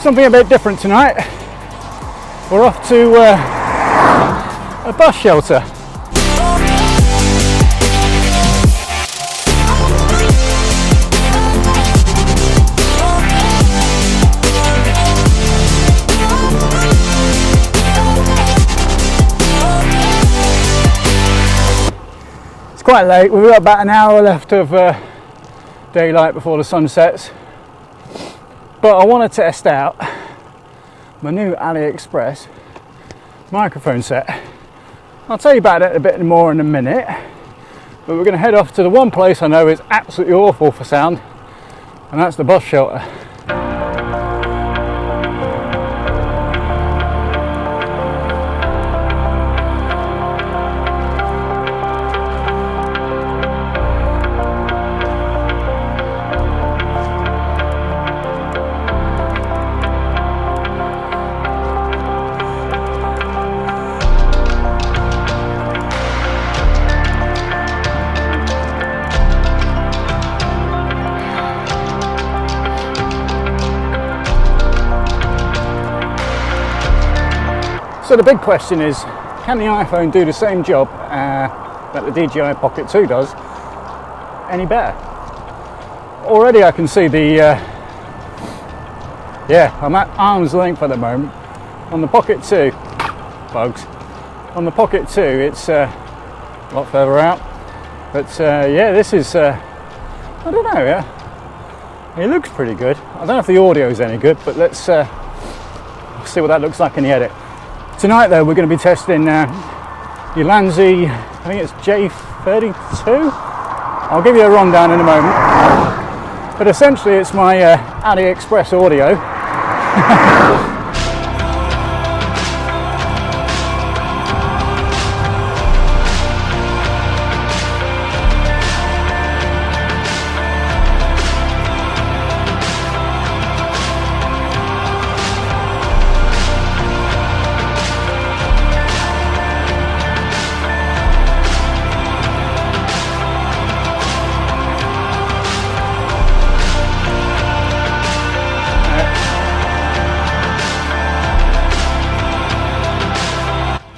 Something a bit different tonight. We're off to a bus shelter. It's quite late, we've got about an hour left of daylight before the sun sets. But I want to test out my new AliExpress microphone set. I'll tell you about it a bit more in a minute, but we're going to head off to the one place I know is absolutely awful for sound, and that's the bus shelter. So the big question is, can the iPhone do the same job that the DJI Pocket 2 does any better? Already I can see the, I'm at arm's length at the moment. On the Pocket 2, bugs, on the Pocket 2 it's a lot further out, but yeah, this is, I don't know, yeah, it looks pretty good. I don't know if the audio is any good, but let's see what that looks like in the edit. Tonight though, we're going to be testing Ulanzi, I think it's J12. I'll give you a rundown in a moment. But essentially it's my AliExpress audio.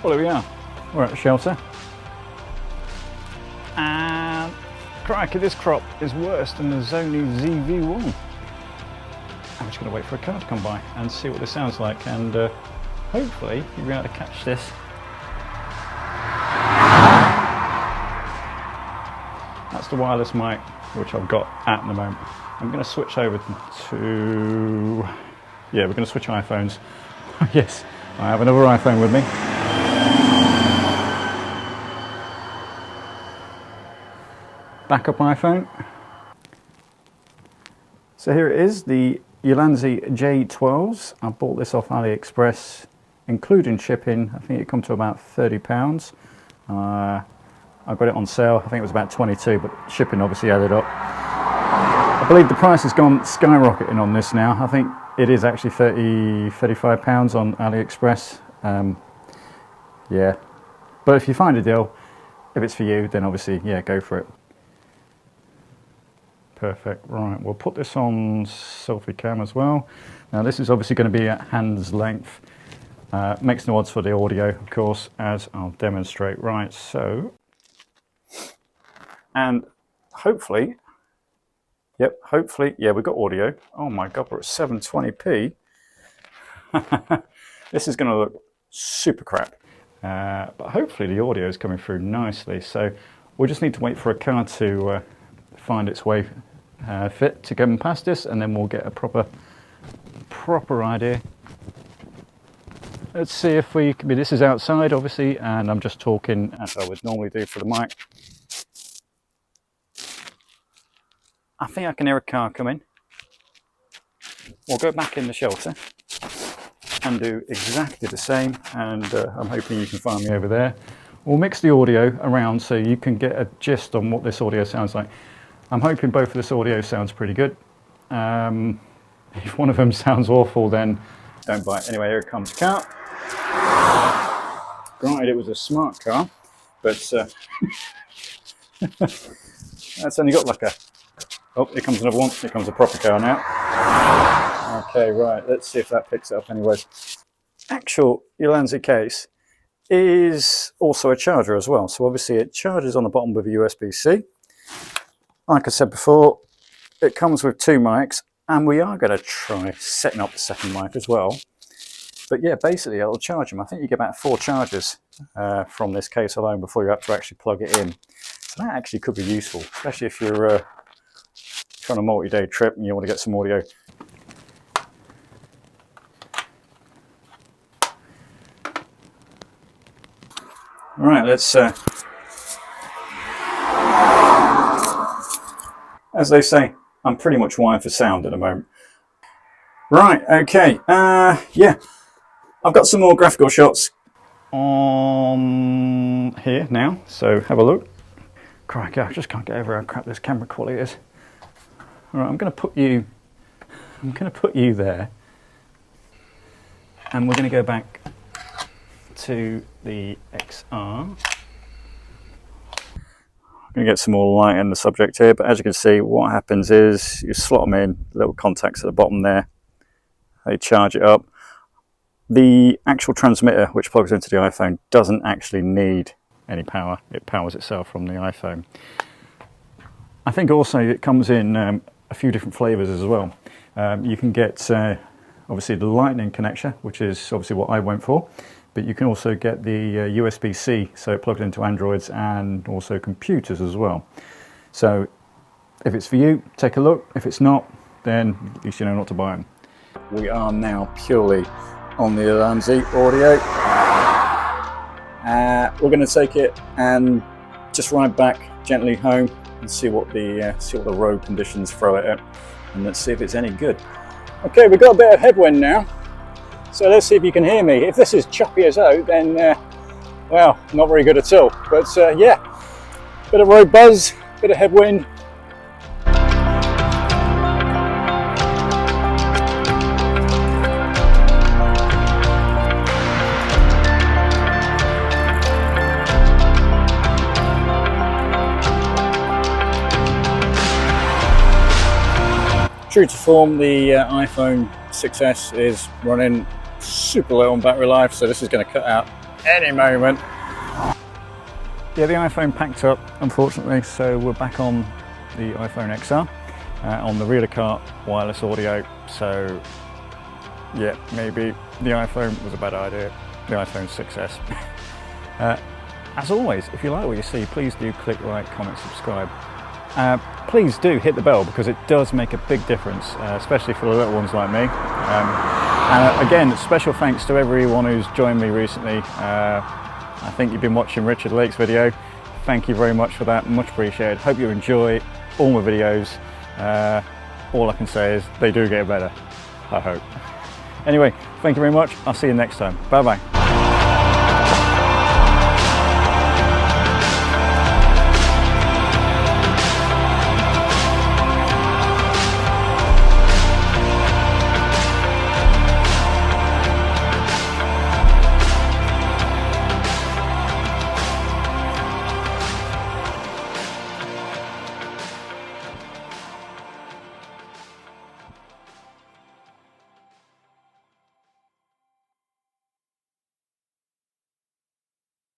Well, here we are. We're at the shelter. And crikey, this crop is worse than the Sony ZV-1. I'm just going to wait for a car to come by and see what this sounds like, and hopefully you'll be able to catch this. That's the wireless mic which I've got at the moment. I'm going to switch over to, yeah, we're going to switch iPhones. Yes, I have another iPhone with me. Backup iPhone. So here it is, the Ulanzi J12s. I bought this off AliExpress, including shipping. I think it come to about £30. I got it on sale. I think it was about 22, but shipping obviously added up. I believe the price has gone skyrocketing on this now. I think it is actually £35 on AliExpress. Yeah, but if you find a deal, if it's for you, then obviously, yeah, go for it. Perfect. Right, we'll put this on selfie cam as well. Now this is obviously going to be at hand's length. Makes no odds for the audio, of course, as I'll demonstrate. Right, so, and hopefully, yep, hopefully, yeah, we've got audio. Oh my God, we're at 720p. This is going to look super crap. But hopefully the audio is coming through nicely. So we'll just need to wait for a car to find its way fit to come past this, and then we'll get a proper idea. Let's see if we can be, this is outside obviously, and I'm just talking as I would normally do for the mic. I think I can hear a car coming. We'll go back in the shelter and do exactly the same, and I'm hoping you can find me over there. We'll mix the audio around so you can get a gist on what this audio sounds like. I'm hoping both of this audio sounds pretty good. If one of them sounds awful, then don't buy it. Anyway, here comes the car. Granted, it was a smart car, but that's only got like a, oh, here comes another one. Here comes a proper car now. Okay, right, let's see if that picks it up anyways. Actual Ulanzi case is also a charger as well. So obviously it charges on the bottom with a USB-C. Like I said before, it comes with 2 mics, and we are going to try setting up the second mic as well. But yeah, basically it'll charge them. I think you get about 4 charges from this case alone before you have to actually plug it in. So that actually could be useful, especially if you're on a multi-day trip and you want to get some audio. All right, let's, as they say, I'm pretty much wired for sound at the moment. Right, okay, yeah, I've got some more graphical shots on here now, so have a look. Crikey, I just can't get over how crap this camera quality is. All right, I'm going to put you there, and we're going to go back to the XR. I'm going to get some more light in the subject here, but as you can see, what happens is you slot them in, little contacts at the bottom there, they charge it up. The actual transmitter, which plugs into the iPhone, doesn't actually need any power. It powers itself from the iPhone. I think also it comes in a few different flavors as well. You can get obviously the lightning connection, which is obviously what I went for, but you can also get the USB-C, so it plugs into Androids and also computers as well. So if it's for you, take a look. If it's not, then at least you know not to buy them. We are now purely on the Ulanzi audio. We're going to take it and just ride back gently home and see what the road conditions throw at it, and let's see if it's any good. Okay, we've got a bit of headwind now, so let's see if you can hear me. If this is choppy as out, then well, not very good at all. But yeah, bit of road buzz, bit of headwind. True to form, the iPhone 6S is running super low on battery life, so this is going to cut out any moment. Yeah, the iPhone packed up, unfortunately, so we're back on the iPhone XR on the Relacart wireless audio. So yeah, maybe the iPhone was a bad idea, the iPhone 6S. As always, if you like what you see, please do click like, comment, subscribe. Please do hit the bell, because it does make a big difference, especially for the little ones like me. And again, special thanks to everyone who's joined me recently. I think you've been watching Richard Lake's video. Thank you very much for that, much appreciated. Hope you enjoy all my videos. All I can say is they do get better, I hope. Anyway, thank you very much. I'll see you next time. Bye bye.